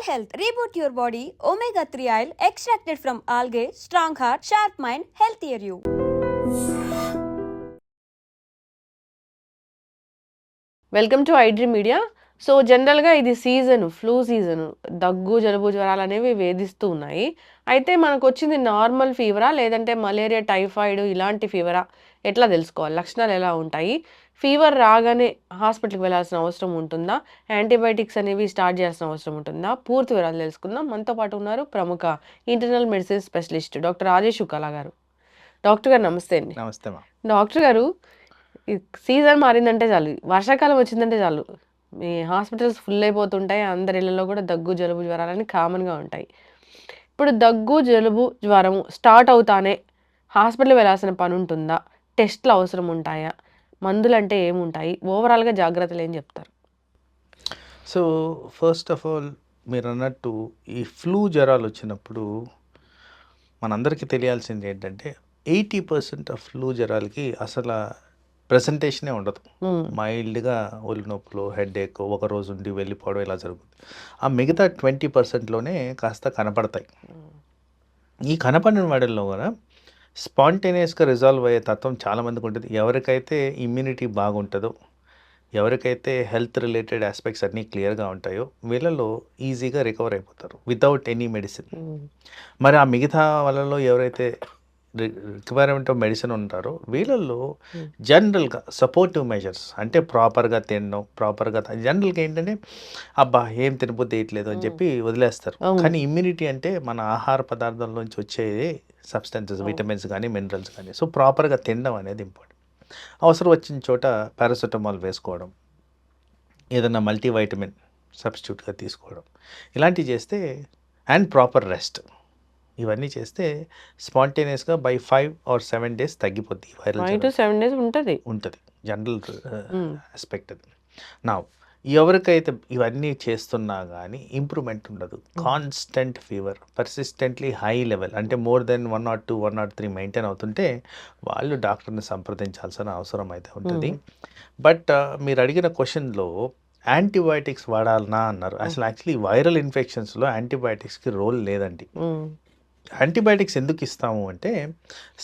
health. Reboot your body. Omega 3 oil extracted from algae. Strong heart, sharp mind, healthier you. Welcome to iDream media. So జనరల్గా ఇది flu season, దగ్గు జలుబు జ్వరాలు అనేవి వేధిస్తూ ఉన్నాయి. అయితే మనకు వచ్చింది నార్మల్ ఫీవరా లేదంటే మలేరియా టైఫాయిడ్ ఇలాంటి ఫీవరా, ఎట్లా తెలుసుకోవాలి? లక్షణాలు ఎలా ఉంటాయి? ఫీవర్ రాగానే హాస్పిటల్కి వెళ్ళాల్సిన అవసరం ఉంటుందా? యాంటీబయాటిక్స్ అనేవి స్టార్ట్ చేయాల్సిన అవసరం ఉంటుందా? పూర్తి వివరాలు తెలుసుకుందాం. మనతో పాటు ఉన్నారు ప్రముఖ internal medicine specialist doctor Rajesh Ukala గారు. డాక్టర్ గారు నమస్తే అండి. నమస్తే మా. డాక్టర్ గారు, సీజన్ మారిందంటే చాలు, వర్షాకాలం వచ్చిందంటే చాలు, మీ హాస్పిటల్స్ ఫుల్ అయిపోతుంటాయి. అందరి ఇళ్ళలో కూడా దగ్గు జలుబు జ్వరాలని కామన్గా ఉంటాయి. ఇప్పుడు దగ్గు జలుబు జ్వరం స్టార్ట్ అవుతానే హాస్పిటల్ వెళ్ళాల్సిన పని ఉంటుందా? టెస్ట్లు అవసరం ఉంటాయా? మందులు అంటే ఏముంటాయి? ఓవరాల్గా జాగ్రత్తలు ఏం చెప్తారు? సో ఫస్ట్ ఆఫ్ ఆల్ మీరు అన్నట్టు ఈ ఫ్లూ జ్వరాలు వచ్చినప్పుడు మనందరికీ తెలియాల్సింది ఏంటంటే 80% ఆఫ్ ఫ్లూ జ్వరాలకి అసలు ప్రెజెంటేషనే ఉండదు. మైల్డ్గా ఒళ్ళు నొప్పులు, హెడేక్, ఒక రోజు ఉండి వెళ్ళిపోవడం ఇలా జరుగుతుంది. ఆ మిగతా 20%లోనే కాస్త కనపడతాయి. ఈ కనపడిన వాటిల్లో కూడా స్పాంటేనియస్గా రిజాల్వ్ అయ్యే తత్వం చాలామందికి ఉంటుంది. ఎవరికైతే ఇమ్యూనిటీ బాగుంటుందో, ఎవరికైతే హెల్త్ రిలేటెడ్ ఆస్పెక్ట్స్ అన్నీ క్లియర్గా ఉంటాయో వీళ్ళలో ఈజీగా రికవర్ అయిపోతారు వితౌట్ ఎనీ మెడిసిన్. మరి ఆ మిగతా వాళ్ళలో ఎవరైతే రిక్వైర్మెంట్ ఆఫ్ మెడిసిన్ ఉంటారో వీళ్ళల్లో జనరల్గా సపోర్టివ్ మెజర్స్ అంటే ప్రాపర్గా తినడం, ప్రాపర్గా జనరల్గా ఏంటంటే అబ్బా ఏం తినబుద్ధి వేయట్లేదు అని చెప్పి వదిలేస్తారు. కానీ ఇమ్యూనిటీ అంటే మన ఆహార పదార్థాల నుంచి వచ్చే సబ్స్టెన్సెస్, విటమిన్స్ కానీ మినరల్స్ కానీ. సో ప్రాపర్గా తినడం అనేది ఇంపార్టెంట్. అవసరం వచ్చిన చోట పారాసెటమాల్ వేసుకోవడం, ఏదైనా మల్టీవైటమిన్ సబ్స్టిట్యూట్గా తీసుకోవడం, ఇలాంటివి చేస్తే అండ్ ప్రాపర్ రెస్ట్, ఇవన్నీ చేస్తే స్పాంటేనియస్గా బై 5 or 7 days తగ్గిపోద్ది. వైరల్ 5 to 7 days ఉంటుంది జనరల్ ఆస్పెక్ట్ అది. నా ఎవరికైతే ఇవన్నీ చేస్తున్నా కానీ ఇంప్రూవ్మెంట్ ఉండదు, constant fever, persistently high level అంటే మోర్ దెన్ 102, 103 మెయింటైన్ అవుతుంటే వాళ్ళు డాక్టర్ని సంప్రదించాల్సిన అవసరం అయితే ఉంటుంది. బట్ మీరు అడిగిన క్వశ్చన్లో యాంటీబయాటిక్స్ వాడాలనా అన్నారు. అసలు యాక్చువల్లీ వైరల్ ఇన్ఫెక్షన్స్లో యాంటీబయాటిక్స్కి రోల్ లేదండి. యాంటీబయాటిక్స్ ఎందుకు ఇస్తాము అంటే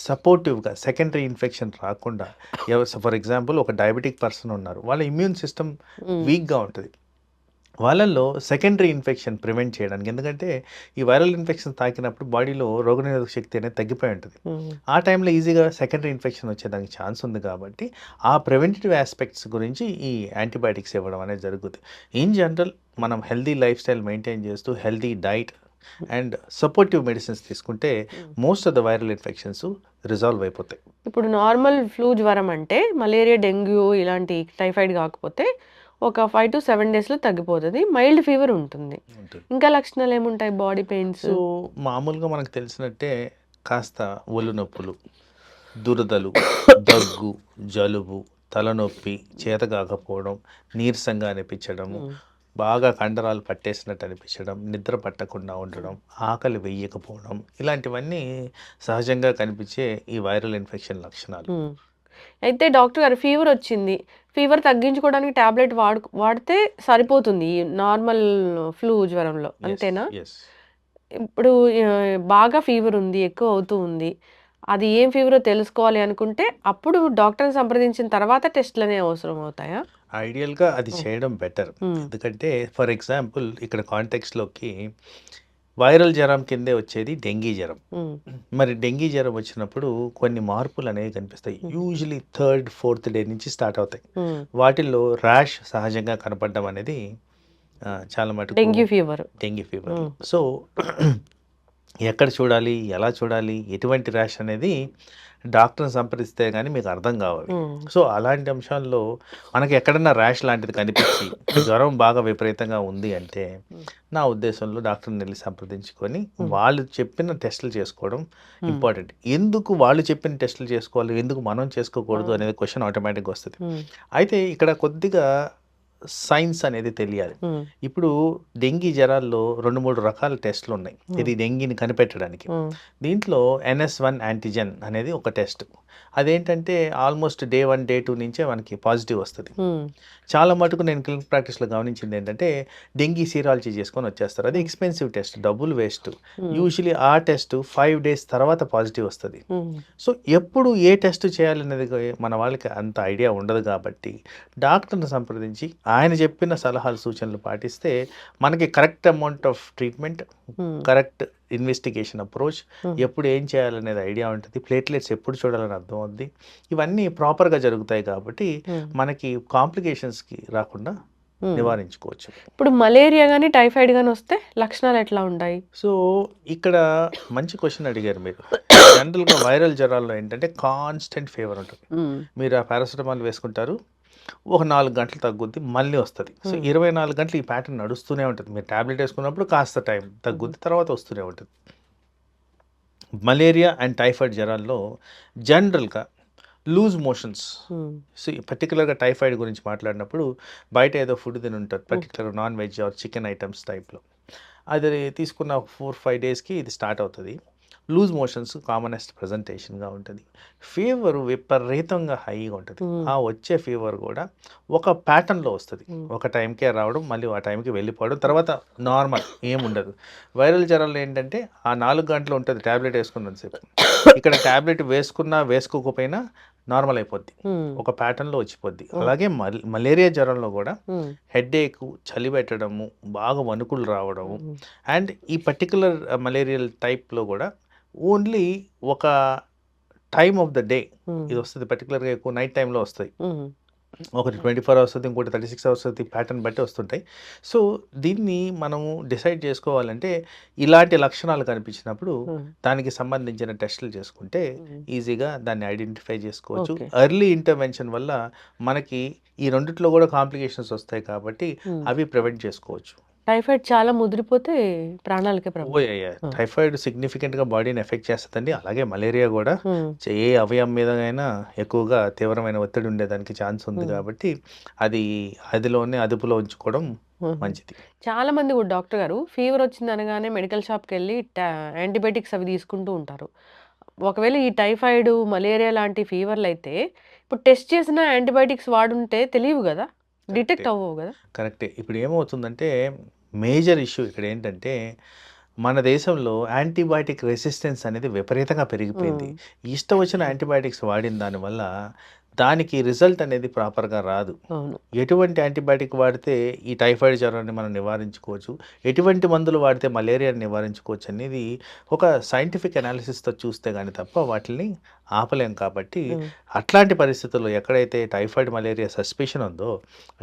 సపోర్టివ్గా సెకండరీ ఇన్ఫెక్షన్ రాకుండా. ఫర్ ఎగ్జాంపుల్ ఒక డయాబెటిక్ పర్సన్ ఉన్నారు, వాళ్ళ ఇమ్యూన్ సిస్టమ్ వీక్గా ఉంటుంది, వాళ్ళల్లో సెకండరీ ఇన్ఫెక్షన్ ప్రివెంట్ చేయడానికి. ఎందుకంటే ఈ వైరల్ ఇన్ఫెక్షన్ తాకినప్పుడు బాడీలో రోగనిరోధక శక్తి అనేది తగ్గిపోయి ఉంటుంది. ఆ టైంలో ఈజీగా సెకండరీ ఇన్ఫెక్షన్ వచ్చేదానికి ఛాన్స్ ఉంది. కాబట్టి ఆ ప్రివెంటివ్ ఆస్పెక్ట్స్ గురించి ఈ యాంటీబయాటిక్స్ ఇవ్వడం అనేది జరుగుతుంది. ఇన్ జనరల్ మనం హెల్దీ లైఫ్ స్టైల్ మెయింటైన్ చేస్తూ healthy diet and supportive medicines తీసుకుంటే most of the viral infections resolve అయిపోతాయి. ఇప్పుడు నార్మల్ ఫ్లూ జ్వరం అంటే మలేరియా, డెంగ్యూ ఇలాంటి టైఫాయిడ్ కాకపోతే ఒక 5 to 7 daysలో తగ్గిపోతుంది. మైల్డ్ ఫీవర్ ఉంటుంది. ఇంకా లక్షణాలు ఏముంటాయి? Body pains. సో మామూలుగా మనకు తెలిసినట్టే కాస్త ఒళ్ళు నొప్పులు, దురదలు, దగ్గు, జలుబు, తలనొప్పి, చేత కాకపోవడం, నీరసంగా అనిపించడము, బాగా కండరాలు పట్టేసినట్టు అనిపించడం, నిద్ర పట్టకుండా ఉండడం, ఆకలి వేయకపోవడం, ఇలాంటివన్నీ సహజంగా కనిపించే ఈ వైరల్ ఇన్ఫెక్షన్ లక్షణాలు. అయితే డాక్టర్ గారు, ఫీవర్ వచ్చింది, ఫీవర్ తగ్గించుకోవడానికి టాబ్లెట్ వాడితే సరిపోతుంది ఈ నార్మల్ ఫ్లూ జ్వరంలో, అంతేనా? ఇప్పుడు బాగా ఫీవర్ ఉంది, ఎక్కువ అవుతూ ఉంది, అది ఏం ఫీవరో తెలుసుకోవాలి అనుకుంటే అప్పుడు డాక్టర్ని సంప్రదించిన తర్వాత టెస్ట్లు అనేవి అవసరం అవుతాయా? ఐడియల్గా అది చేయడం బెటర్. ఎందుకంటే ఫర్ ఎగ్జాంపుల్ ఇక్కడ కాంటెక్స్లోకి వైరల్ జ్వరం కిందే వచ్చేది డెంగీ జ్వరం. మరి డెంగీ జ్వరం వచ్చినప్పుడు కొన్ని మార్పులు అనేవి కనిపిస్తాయి. యూజువలీ 3rd, 4th డే నుంచి స్టార్ట్ అవుతాయి. వాటిల్లో ర్యాష్ సహజంగా కనపడడం అనేది చాలా మటుకు డెంగ్యూ ఫీవర్. సో ఎక్కడ చూడాలి, ఎలా చూడాలి, ఎటువంటి ర్యాష్ అనేది డాక్టర్ని సంప్రదిస్తే కానీ మీకు అర్థం కావాలి. సో అలాంటి అంశాల్లో మనకి ఎక్కడన్నా ర్యాష్ లాంటిది కనిపించి జ్వరం బాగా విపరీతంగా ఉంది అంటే నా ఉద్దేశంలో డాక్టర్ని వెళ్ళి సంప్రదించుకొని వాళ్ళు చెప్పిన టెస్టులు చేసుకోవడం ఇంపార్టెంట్. ఎందుకు వాళ్ళు చెప్పిన టెస్టులు చేసుకోవాలి, ఎందుకు మనం చేసుకోకూడదు అనేది క్వశ్చన్ ఆటోమేటిక్గా వస్తుంది. అయితే ఇక్కడ కొద్దిగా సైన్స్ అనేది తెలియాలి. ఉమ్, ఇప్పుడు డెంగీ జ్వరాల్లో 2-3 రకాల టెస్టులు ఉన్నాయి ఇది డెంగీని కనిపెట్టడానికి. ఉమ్, దీంట్లో NS1 యాంటీజెన్ అనేది ఒక టెస్ట్. అదేంటంటే ఆల్మోస్ట్ డే 1 డే 2 నుంచే మనకి పాజిటివ్ వస్తుంది. ఉమ్, చాలా మటుకు నేను క్లినిక్ ప్రాక్టీస్లో గమనించింది ఏంటంటే డెంగీ సీరాలజీ చేసుకొని వచ్చేస్తారు. అది ఎక్స్పెన్సివ్ టెస్ట్, డబ్బులు వేస్ట్. యూజువలీ ఆ టెస్ట్ 5 డేస్ తర్వాత పాజిటివ్ వస్తుంది. ఉమ్, సో ఎప్పుడు ఏ టెస్ట్ చేయాలనేది మన వాళ్ళకి అంత ఐడియా ఉండదు కాబట్టి డాక్టర్ని సంప్రదించి ఆయన చెప్పిన సలహాలు సూచనలు పాటిస్తే మనకి correct amount of treatment, um, correct investigation approach, Hmm. ఎప్పుడు ఏం చేయాలనేది ఐడియా ఉంటుంది, ప్లేట్లెట్స్ ఎప్పుడు చూడాలని అర్థం అవుద్ది. ఇవన్నీ ప్రాపర్గా జరుగుతాయి కాబట్టి ఉమ్, మనకి కాంప్లికేషన్స్కి రాకుండా ఉమ్. నివారించుకోవచ్చు. ఇప్పుడు మలేరియా కానీ టైఫాయిడ్ కానీ వస్తే లక్షణాలు ఎట్లా ఉంటాయి? సో ఇక్కడ మంచి క్వశ్చన్ అడిగారు మీరు. జనరల్గా వైరల్ జ్వరాల్లో ఏంటంటే కాన్స్టెంట్ ఫీవర్ ఉంటుంది. ఉమ్, మీరు ఆ పారాసిటమాల్ వేసుకుంటారు, ఒక 4 గంటలు తగ్గుద్ది, మళ్ళీ వస్తుంది. సో 24 గంటలు ఈ ప్యాటర్న్ నడుస్తూనే ఉంటుంది. మీరు ట్యాబ్లెట్ వేసుకున్నప్పుడు కాస్త టైం తగ్గుద్ది, తర్వాత వస్తూనే ఉంటుంది. మలేరియా అండ్ టైఫాయిడ్ జ్వరాల్లో జనరల్గా లూజ్ మోషన్స్. ఉమ్, సో పర్టికులర్గా టైఫాయిడ్ గురించి మాట్లాడినప్పుడు బయట ఏదో ఫుడ్ తిని ఉంటుంది, particular non veg or chicken items టైప్లో. అది తీసుకున్న 4-5 డేస్కి ఇది స్టార్ట్ అవుతుంది. లూజ్ మోషన్స్ కామనెస్ట్ ప్రజెంటేషన్గా ఉంటుంది. ఫీవర్ విపరీతంగా హైగా ఉంటుంది. ఆ వచ్చే ఫీవర్ కూడా ఒక ప్యాటర్న్లో వస్తుంది. ఒక టైంకే రావడం, మళ్ళీ ఆ టైంకి వెళ్ళిపోవడం, తర్వాత నార్మల్ ఏముండదు. వైరల్ జ్వరాలు ఏంటంటే ఆ 4 గంటలు ఉంటుంది ట్యాబ్లెట్ వేసుకున్నంతసేపు. ఇక్కడ ట్యాబ్లెట్ వేసుకున్నా వేసుకోకపోయినా నార్మల్ అయిపోద్ది, ఉమ్, ఒక ప్యాటర్న్లో వచ్చిపోద్ది. అలాగే మలేరియా జ్వరంలో కూడా ఉమ్, హెడేక్, చలి పెట్టడము, బాగా వణుకులు రావడము. అండ్ ఈ పర్టికులర్ మలేరియల్ టైప్లో కూడా ఓన్లీ ఒక టైమ్ ఆఫ్ ద డే ఉమ్, ఇది వస్తుంది. పర్టికులర్గా ఎక్కువ నైట్ టైంలో వస్తాయి. ఉమ్, ఒకటి 24 అవర్స్ వస్తుంది, ఇంకోటి 36 అవర్స్ వస్తుంది, ప్యాటర్న్ బట్టి వస్తుంటాయి. సో దీన్ని మనము డిసైడ్ చేసుకోవాలంటే ఇలాంటి లక్షణాలు కనిపించినప్పుడు ఉమ్, దానికి సంబంధించిన టెస్టులు చేసుకుంటే ఈజీగా దాన్ని ఐడెంటిఫై చేసుకోవచ్చు. Okay. ఎర్లీ ఇంటర్వెన్షన్ వల్ల మనకి ఈ రెండిట్లో కూడా కాంప్లికేషన్స్ వస్తాయి కాబట్టి అవి ప్రివెంట్ చేసుకోవచ్చు. టైఫాయిడ్ చాలా ముదిరిపోతే ప్రాణాలకే ప్రమాదం. టైఫాయిడ్ సిగ్నిఫికెంట్గా బాడీని ఎఫెక్ట్ చేస్తుందండి. అలాగే మలేరియా కూడా ఉమ్, ఏ అవయవం మీద అయినా ఎక్కువగా తీవ్రమైన ఒత్తిడి ఉండేదానికి ఛాన్స్ ఉంది కాబట్టి అది అదిలోనే అదుపులో ఉంచుకోవడం ఉమ్. మంచిది. చాలా మంది కూడా డాక్టర్ గారు ఫీవర్ వచ్చింది అనగానే మెడికల్ షాప్కి వెళ్ళి యాంటీబయాటిక్స్ అవి తీసుకుంటూ ఉంటారు. ఒకవేళ ఈ టైఫాయిడ్, మలేరియా లాంటి ఫీవర్లు అయితే ఇప్పుడు టెస్ట్ చేసిన యాంటీబయాటిక్స్ వాడుంటే తెలియవు కదా, డిటెక్ట్ అవ్వవు కదా. కరెక్టే. ఇప్పుడు ఏమవుతుందంటే మేజర్ ఇష్యూ ఇక్కడ ఏంటంటే మన దేశంలో యాంటీబయాటిక్ రెసిస్టెన్స్ అనేది విపరీతంగా పెరిగిపోయింది. ఇష్టం వచ్చిన యాంటీబయాటిక్స్ వాడిన దానివల్ల దానికి రిజల్ట్ అనేది ప్రాపర్గా రాదు. అవును. ఎటువంటి యాంటీబయాటిక్ వాడితే ఈ టైఫాయిడ్ జ్వరాన్ని మనం నివారించుకోవచ్చు, ఎటువంటి మందులు వాడితే మలేరియాని నివారించుకోవచ్చు అనేది ఒక సైంటిఫిక్ అనాలిసిస్తో చూస్తే కానీ తప్ప వాటిని ఆపలేం. కాబట్టి అట్లాంటి పరిస్థితుల్లో ఎక్కడైతే టైఫాయిడ్, మలేరియా సస్పిషన్ ఉందో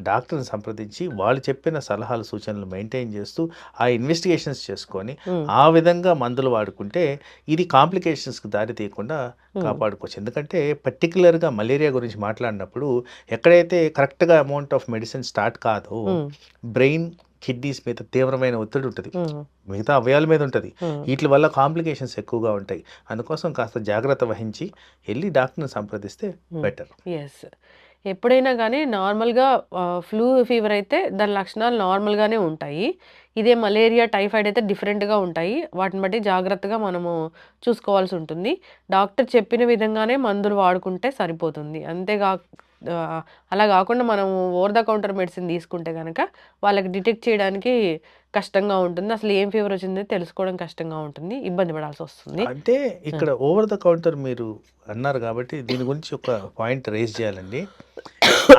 డాక్టర్ని సంప్రదించి వాళ్ళు చెప్పిన సలహాలు సూచనలు మెయింటైన్ చేస్తూ ఆ ఇన్వెస్టిగేషన్స్ చేసుకొని ఆ విధంగా మందులు వాడుకుంటే ఇది కాంప్లికేషన్స్కి దారి తీయకుండా కాపాడుకోవచ్చు. ఎందుకంటే పర్టికులర్గా మలేరియా గురించి మాట్లాడినప్పుడు ఎక్కడైతే కరెక్ట్గా అమౌంట్ ఆఫ్ మెడిసిన్ స్టార్ట్ కాదో బ్రెయిన్, కిడ్నీస్ మీద తీవ్రమైన ఒత్తిడి ఉంటుంది, మిగతా అవయాల మీద ఉంటుంది. వీటి వల్ల కాంప్లికేషన్స్ ఎక్కువగా ఉంటాయి. అందుకోసం కాస్త జాగ్రత్త వహించి వెళ్ళి డాక్టర్ని సంప్రదిస్తే బెటర్. ఎస్, ఎప్పుడైనా కానీ నార్మల్గా ఫ్లూ ఫీవర్ అయితే దాని లక్షణాలు నార్మల్గానే ఉంటాయి. ఇదే మలేరియా, టైఫాయిడ్ అయితే డిఫరెంట్గా ఉంటాయి. వాటిని బట్టి జాగ్రత్తగా మనము చూసుకోవాల్సి ఉంటుంది. డాక్టర్ చెప్పిన విధంగానే మందులు వాడుకుంటే సరిపోతుంది. అలా కాకుండా మనము ఓవర్ ద కౌంటర్ మెడిసిన్ తీసుకుంటే కనుక వాళ్ళకి డిటెక్ట్ చేయడానికి కష్టంగా ఉంటుంది. అసలు ఏం ఫీవర్ వచ్చిందో తెలుసుకోవడం కష్టంగా ఉంటుంది, ఇబ్బంది పడాల్సి వస్తుంది. అంటే ఇక్కడ ఓవర్ ద కౌంటర్ మీరు అన్నారు కాబట్టి దీని గురించి ఒక పాయింట్ రేజ్ చేయాలండి.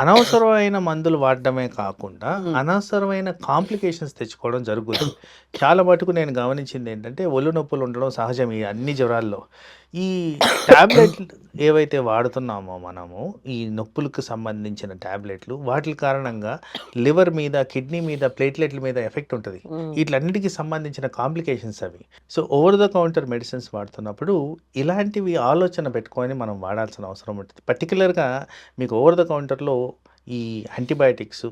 అనవసరమైన మందులు వాడడమే కాకుండా అనవసరమైన కాంప్లికేషన్స్ తెచ్చుకోవడం జరుగుతుంది. చాలా మటుకు నేను గమనించింది ఏంటంటే ఒళ్ళు నొప్పులు ఉండడం సహజం ఈ అన్ని జ్వరాల్లో. ఈ ట్యాబ్లెట్లు ఏవైతే వాడుతున్నామో మనము ఈ నొప్పులకు సంబంధించిన ట్యాబ్లెట్లు వాటి కారణంగా లివర్ మీద, కిడ్నీ మీద, ప్లేట్లెట్ల మీద ఎఫెక్ట్ ఉంటుంది. వీటిలన్నిటికీ సంబంధించిన కాంప్లికేషన్స్ అవి. So over the counter medicines వాడుతున్నప్పుడు ఇలాంటివి ఆలోచన పెట్టుకొని మనం వాడాల్సిన అవసరం ఉంటుంది. పర్టికులర్గా మీకు ఓవర్ ద కౌంటర్లో ఈ antibiotics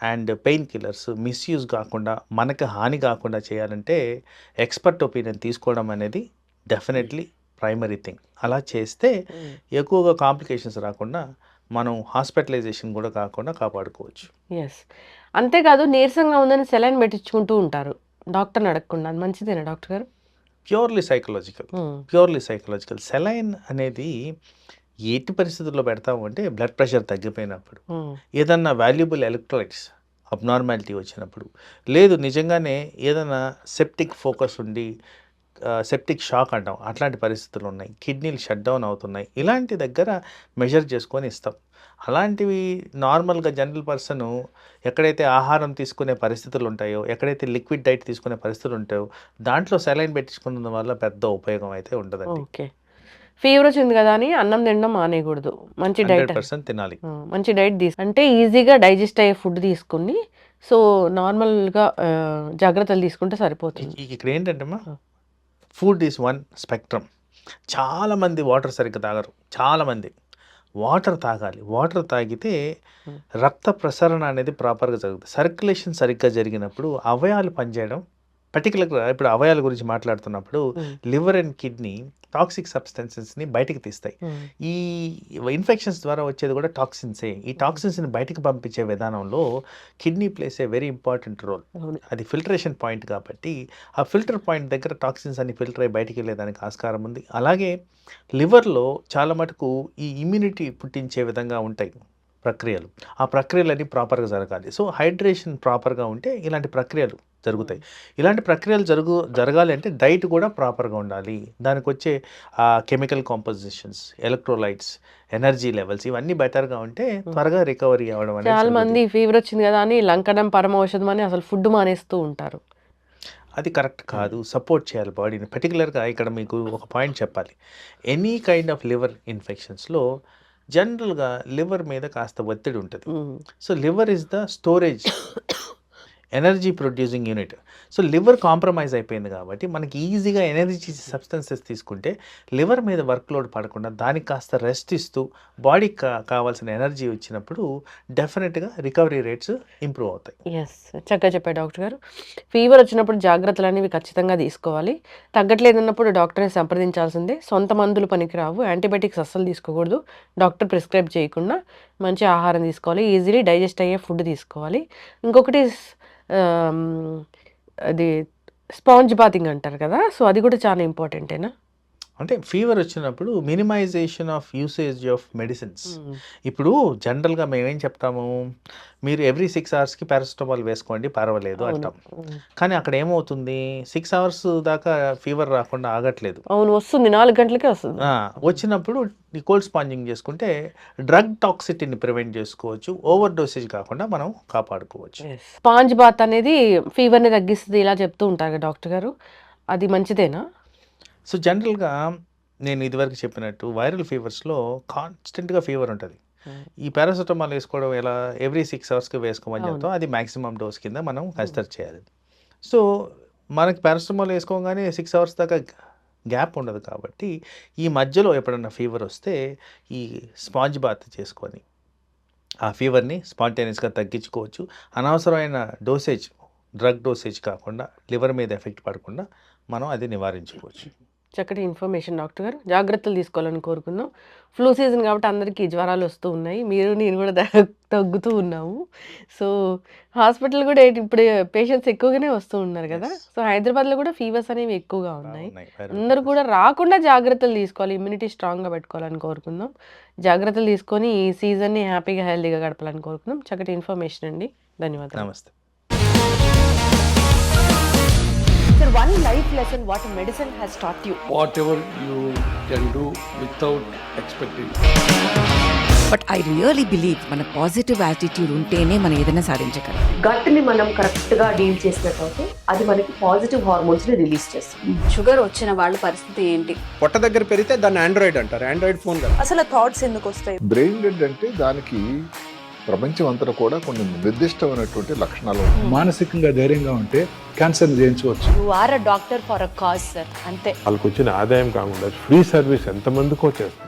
and pain killers misuse కాకుండా, మనకు హాని కాకుండా చేయాలంటే ఎక్స్పర్ట్ ఒపీనియన్ తీసుకోవడం అనేది డెఫినెట్లీ ప్రైమరీ థింగ్. అలా చేస్తే ఎక్కువగా కాంప్లికేషన్స్ రాకుండా మనం హాస్పిటలైజేషన్ కూడా కాకుండా కాపాడుకోవచ్చు. యెస్. అంతేకాదు నీరసంగా ఉందని సెలైన్ పెట్టించుకుంటూ ఉంటారు. డాక్టర్‌ని అడగకుండా. అది మంచిదేనా డాక్టర్ గారు? Purely psychological. సెలైన్ అనేది ఎట్టి పరిస్థితుల్లో పెడతాము అంటే బ్లడ్ ప్రెషర్ తగ్గిపోయినప్పుడు, ఏదన్నా వాల్యుబుల్ ఎలక్ట్రోలైట్స్ అబ్నార్మాలిటీ వచ్చినప్పుడు, లేదు నిజంగానే ఏదైనా సెప్టిక్ ఫోకస్ ఉండి సెప్టిక్ షాక్ అంటాం అట్లాంటి పరిస్థితులు ఉన్నాయి, కిడ్నీలు షట్ డౌన్ అవుతున్నాయి, ఇలాంటి దగ్గర మెజర్ చేసుకొని ఇస్తాం. అలాంటివి నార్మల్గా జనరల్ పర్సన్ ఎక్కడైతే ఆహారం తీసుకునే పరిస్థితులు ఉంటాయో, ఎక్కడైతే లిక్విడ్ డైట్ తీసుకునే పరిస్థితులు ఉంటాయో దాంట్లో సెలైన్ పెట్టించుకున్న వల్ల పెద్ద ఉపయోగం అయితే ఉండదండి. ఓకే. ఫీవర్ వచ్చింది కదా అని అన్నం తినడం మానేయకూడదు. మంచి డైట్ 100% తినాలి. మంచి డైట్ అంటే ఈజీగా డైజెస్ట్ అయ్యే ఫుడ్ తీసుకుని సో నార్మల్‌గా జాగ్రత్తలు తీసుకుంటే సరిపోతుంది. ఇక్కడ ఏంటంటే ఫుడ్ ఈజ్ వన్ స్పెక్ట్రమ్. చాలామంది వాటర్ సరిగ్గా తాగరు. చాలామంది వాటర్ తాగాలి. వాటర్ తాగితే రక్త ప్రసరణ అనేది ప్రాపర్గా జరుగుతుంది. సర్క్యులేషన్ సరిగ్గా జరిగినప్పుడు అవయవాలు పనిచేయడం, పర్టికులర్గా ఇప్పుడు అవయవాల గురించి మాట్లాడుతున్నప్పుడు లివర్ అండ్ కిడ్నీ టాక్సిక్ సబ్స్టెన్సెస్ని బయటికి తీస్తాయి. ఈ ఇన్ఫెక్షన్స్ ద్వారా వచ్చేది కూడా టాక్సిన్సే. ఈ టాక్సిన్స్ని బయటికి పంపించే విధానంలో kidney plays a very important role. అది ఫిల్టరేషన్ పాయింట్ కాబట్టి ఆ ఫిల్టర్ పాయింట్ దగ్గర టాక్సిన్స్ అన్ని ఫిల్టర్ అయ్యి బయటికి వెళ్ళేదానికి ఆస్కారం ఉంది. అలాగే లివర్లో చాలా మటుకు ఈ ఇమ్యూనిటీ పుట్టించే విధంగా ఉంటాయి ప్రక్రియలు. ఆ ప్రక్రియలన్నీ ప్రాపర్గా జరగాలి. సో హైడ్రేషన్ ప్రాపర్గా ఉంటే ఇలాంటి ప్రక్రియలు జరుగుతాయి. ఇలాంటి ప్రక్రియలు జరగాలి అంటే డైట్ కూడా ప్రాపర్గా ఉండాలి. దానికి వచ్చే chemical compositions, electrolytes, energy levels ఇవన్నీ బెటర్గా ఉంటే త్వరగా రికవరీ అవ్వడం అనేది చాలా మంది ఫీవర్ వచ్చింది కదా అని లంకడం పరమౌషధం అని అసలు ఫుడ్ మానేస్తూ ఉంటారు. అది కరెక్ట్ కాదు. సపోర్ట్ చేయాలి బాడీని. పర్టికులర్గా ఇక్కడ మీకు ఒక పాయింట్ చెప్పాలి. ఎనీ కైండ్ ఆఫ్ లివర్ ఇన్ఫెక్షన్స్లో జనరల్గా లివర్ మీద కాస్త ఒత్తిడి ఉంటుంది. So liver is the storage energy producing unit. So liver compromise అయిపోయింది కాబట్టి మనకి ఈజీగా ఎనర్జీ సబ్స్టెన్సెస్ తీసుకుంటే లివర్ మీద వర్క్ లోడ్ పడకుండా దానికి కాస్త రెస్ట్ ఇస్తూ బాడీకి కావాల్సిన ఎనర్జీ వచ్చినప్పుడు డెఫినెట్గా రికవరీ రేట్స్ ఇంప్రూవ్ అవుతాయి. ఎస్, చక్కగా చెప్పారు డాక్టర్ గారు. ఫీవర్ వచ్చినప్పుడు జాగ్రత్తలు అనేవి ఖచ్చితంగా తీసుకోవాలి. తగ్గట్లేదన్నప్పుడు డాక్టర్ని సంప్రదించాల్సిందే. సొంత మందులు పనికిరావు. యాంటీబయాటిక్స్ అస్సలు తీసుకోకూడదు. డాక్టర్ ప్రిస్క్రైబ్ చేయకుండా మంచి ఆహారం తీసుకోవాలి. ఈజీలీ డైజెస్ట్ అయ్యే ఫుడ్ తీసుకోవాలి. ఇంకొకటి అది స్పాంజ్ బాతింగ్ అంటారు కదా, సో అది కూడా చాలా ఇంపార్టెంటేనా? అంటే ఫీవర్ వచ్చినప్పుడు minimisation of usage of medicines. ఇప్పుడు జనరల్గా మేమేం చెప్తాము, మీరు ఎవ్రీ 6 అవర్స్కి పారాసిటమాల్ వేసుకోండి పర్వాలేదు అంటాం. కానీ అక్కడ ఏమవుతుంది, 6 అవర్స్ దాకా ఫీవర్ రాకుండా ఆగట్లేదు. అవును, వస్తుంది 4 గంటలకే వస్తుంది. వచ్చినప్పుడు ఈ కోల్డ్ స్పాంజింగ్ చేసుకుంటే డ్రగ్ టాక్సిటీని ప్రివెంట్ చేసుకోవచ్చు. ఓవర్ డోసేజ్ కాకుండా మనం కాపాడుకోవచ్చు. స్పాంజ్ బాత్ అనేది ఫీవర్ని తగ్గిస్తుంది ఇలా చెప్తూ ఉంటారు కదా డాక్టర్ గారు, అది మంచిదేనా? సో జనరల్గా నేను ఇదివరకు చెప్పినట్టు వైరల్ ఫీవర్స్లో కాన్స్టెంట్గా ఫీవర్ ఉంటుంది. ఈ పారాసిటమాల్ వేసుకోవడం ఎలా, ఎవ్రీ 6 అవర్స్కి వేసుకోమని చెప్తాం. అది మ్యాక్సిమం డోస్ కింద మనం కన్సిడర్ చేయాలి. సో మనకి పారాసిటమాల్ వేసుకోగానే 6 అవర్స్ దాకా గ్యాప్ ఉండదు కాబట్టి ఈ మధ్యలో ఎప్పుడన్నా ఫీవర్ వస్తే ఈ స్పాంజ్ బాత్ చేసుకొని ఆ ఫీవర్ని స్పాంటేనియస్గా తగ్గించుకోవచ్చు. అనవసరమైన డోసేజ్, డ్రగ్ డోసేజ్ కాకుండా లివర్ మీద ఎఫెక్ట్ పడకుండా మనం అది నివారించుకోవచ్చు. చక్కటి ఇన్ఫర్మేషన్ డాక్టర్ గారు. జాగ్రత్తలు తీసుకోవాలని కోరుకుందాం. ఫ్లూ సీజన్ కాబట్టి అందరికీ జ్వరాలు వస్తూ ఉన్నాయి. మీరు నేను కూడా తగ్గుతూ ఉన్నాము. సో హాస్పిటల్ కూడా ఇప్పుడు పేషెంట్స్ ఎక్కువగానే వస్తూ ఉన్నారు కదా. సో హైదరాబాద్లో కూడా ఫీవర్స్ అనేవి ఎక్కువగా ఉన్నాయి. అందరూ కూడా రాకుండా జాగ్రత్తలు తీసుకోవాలి. ఇమ్యూనిటీ స్ట్రాంగ్గా పెట్టుకోవాలని కోరుకుందాం. జాగ్రత్తలు తీసుకొని ఈ సీజన్ని హ్యాపీగా హెల్తీగా గడపాలని కోరుకుందాం. చక్కటి ఇన్ఫర్మేషన్ అండి. ధన్యవాదాలు. నమస్తే. Sir, one life lesson what medicine has taught you. Whatever you can do without expecting. But I really believe మన పాజిటివ్ యాటిట్యూడ్ ఉంటేనే మనం ఏదైనా సాధించగలం. గట్ని మనం కరెక్ట్గా డీల్ చేసినట్లయితే అది మనకి పాజిటివ్ హార్మోన్స్ని రిలీజ్ చేస్తుంది. షుగర్ వచ్చిన వాళ్ళ పరిస్థితి ఏంటి? పొట్ట దగ్గర పెరిగితే దాన్ని ఆండ్రాయిడ్ అంటారు. ఆండ్రాయిడ్ ఫోన్ కదా. అసలు థాట్స్ ఎందుకు వస్తాయి? బ్రెయిన్ డెడ్ అంటే దానికి ప్రపంచం అంతా కూడా కొన్ని నిర్దిష్టమైనటువంటి లక్షణాలు ఉన్నాయి. మానసికంగా ధైర్యంగా ఉంటే క్యాన్సర్ జయించవచ్చు. You are a doctor for a cause sir, అంతే. వాళ్ళకి వచ్చిన ఆదాయం కాకుండా ఫ్రీ సర్వీస్ ఎంతమందికో చేస్తారు.